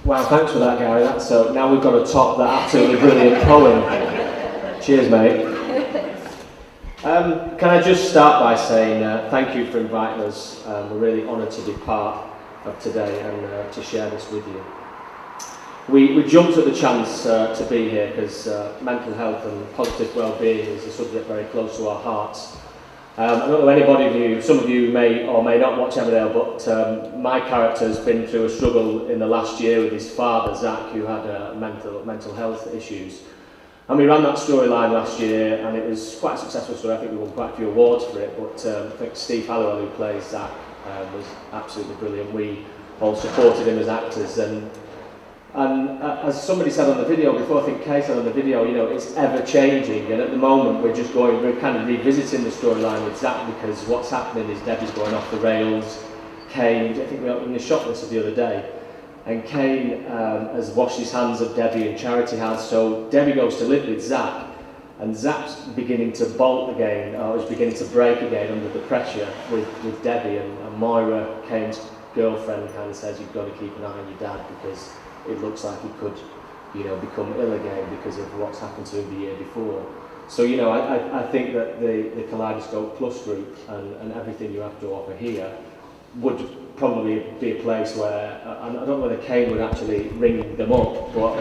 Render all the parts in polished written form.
Wow, thanks for that, Gary. That's now we've got to top that absolutely brilliant poem. Cheers, mate. Can I just start by saying thank you for inviting us. We're really honoured to be part of today and to share this with you. We jumped at the chance to be here because mental health and positive well-being is a subject very close to our hearts. I don't know anybody of you, some of you may or may not watch Emmerdale, but my character has been through a struggle in the last year with his father, Zach, who had mental health issues. And we ran that storyline last year, and it was quite a successful story. I think we won quite a few awards for it, but I think Steve Halliwell, who plays Zach, was absolutely brilliant. We all supported him as actors, and as somebody said on the video before, I think Kay said on the video, you know, it's ever changing, and at the moment we're kind of revisiting the storyline with Zach because what's happening is Debbie's going off the rails. Kane, I think we were in the shop this the other day, and Kane has washed his hands of Debbie and Charity has, so Debbie goes to live with Zach, and Zach's beginning to bolt again, or is beginning to break again under the pressure with Debbie, and Moira, Kane's girlfriend, kind of says you've got to keep an eye on your dad because it looks like he could, you know, become ill again because of what's happened to him the year before. So, you know, I think that the Kaleidoscope Plus group and everything you have to offer here would probably be a place where, I don't know whether Kane would actually ring them up, but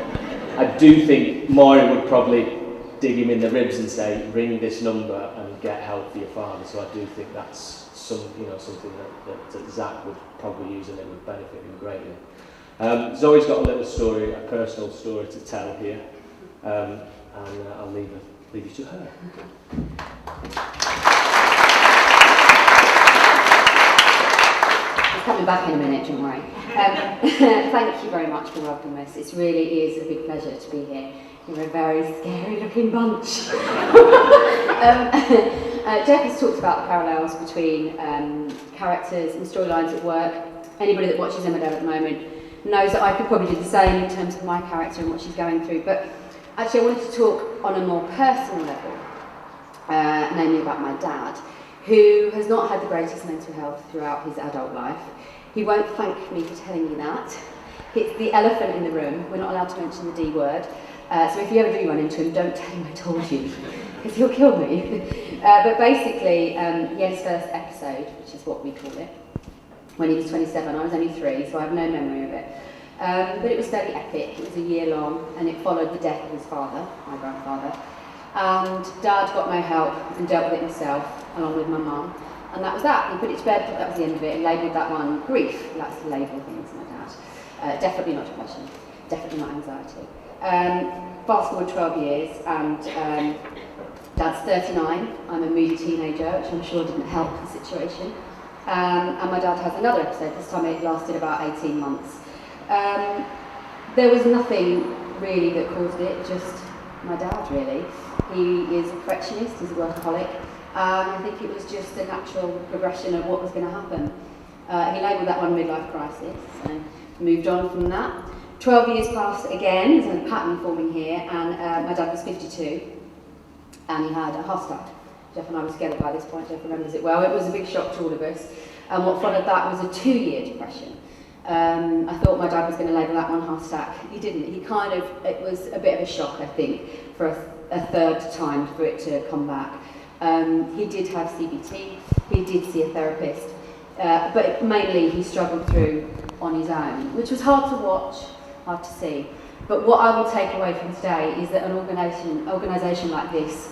I do think Moira would probably dig him in the ribs and say, ring this number and get help for your father. So I do think that's something that Zach would probably use and it would benefit him greatly. Zoe's got a little story, a personal story to tell here, and I'll leave you to her. He's coming back in a minute, don't worry. Thank you very much for welcoming us. It really is a big pleasure to be here. You're a very scary-looking bunch. Jeff has talked about the parallels between characters and storylines at work. Anybody that watches Emmerdale at the moment knows that I could probably do the same in terms of my character and what she's going through, but actually I wanted to talk on a more personal level, namely about my dad, who has not had the greatest mental health throughout his adult life. He won't thank me for telling you that. It's the elephant in the room. We're not allowed to mention the D word, so if you ever do run into him, don't tell him I told you, because he'll kill me. But basically, he had his first episode, which is what we call it, when he was 27. I was only 3, so I have no memory of it. But it was fairly epic. It was a year long, and it followed the death of his father, my grandfather. And Dad got no help and dealt with it himself, along with my mum. And that was that. He put it to bed, that was the end of it, and labelled that one grief. He likes to label things, my dad. Definitely not depression, definitely not anxiety. Fast forward 12 years, and Dad's 39. I'm a moody teenager, which I'm sure didn't help the situation. And my dad has another episode. This time it lasted about 18 months. There was nothing really that caused it, just my dad really. He is a perfectionist, he's a workaholic. I think it was just a natural progression of what was going to happen. He labelled that one midlife crisis and moved on from that. 12 years passed again, there's a pattern forming here, and my dad was 52 and he had a heart attack. Jeff and I were together by this point, Jeff remembers it well. It was a big shock to all of us. And what followed that was a 2-year depression. I thought my dad was going to label that one heart attack. He didn't. It was a bit of a shock, I think, for a third time for it to come back. He did have CBT, he did see a therapist, but mainly he struggled through on his own, which was hard to watch, hard to see. But what I will take away from today is that an organisation like this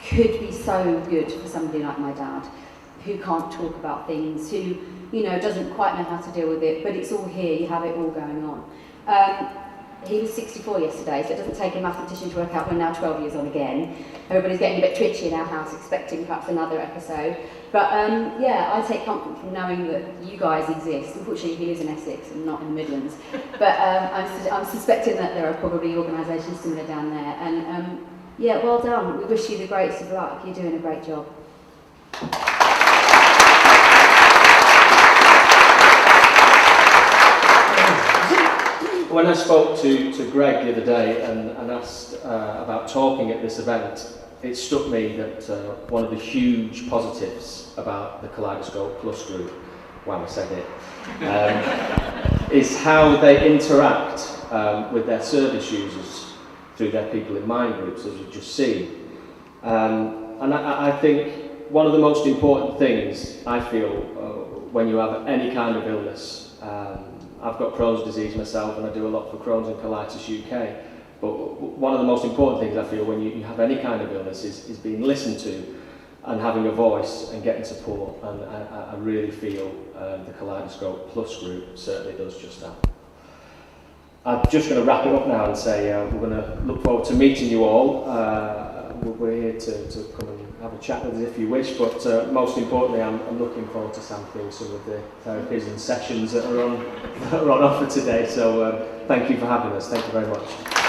could be so good for somebody like my dad, who can't talk about things, who, you know, doesn't quite know how to deal with it, but it's all here, you have it all going on. He was 64 yesterday, so it doesn't take a mathematician to work out we're now 12 years on again. Everybody's getting a bit twitchy in our house, expecting perhaps another episode. But yeah, I take comfort from knowing that you guys exist. Unfortunately, he lives in Essex and not in the Midlands. But I'm suspecting that there are probably organisations similar down there. And yeah, well done. We wish you the greatest of luck. You're doing a great job. When I spoke to Greg the other day and asked about talking at this event, it struck me that one of the huge positives about the Kaleidoscope Plus group, wow, I said it, is how they interact with their service users through their people in mind groups, as we've just seen. And I think one of the most important things, I feel, when you have any kind of illness, I've got Crohn's disease myself and I do a lot for Crohn's and Colitis UK, but one of the most important things I feel when you have any kind of illness is being listened to and having a voice and getting support, and I really feel the Kaleidoscope Plus group certainly does just that. I'm just going to wrap it up now and say we're going to look forward to meeting you all. We're here to come and have a chat with us if you wish, but most importantly I'm looking forward to sampling some of the therapies and sessions that are on offer today, so thank you for having us. Thank you very much.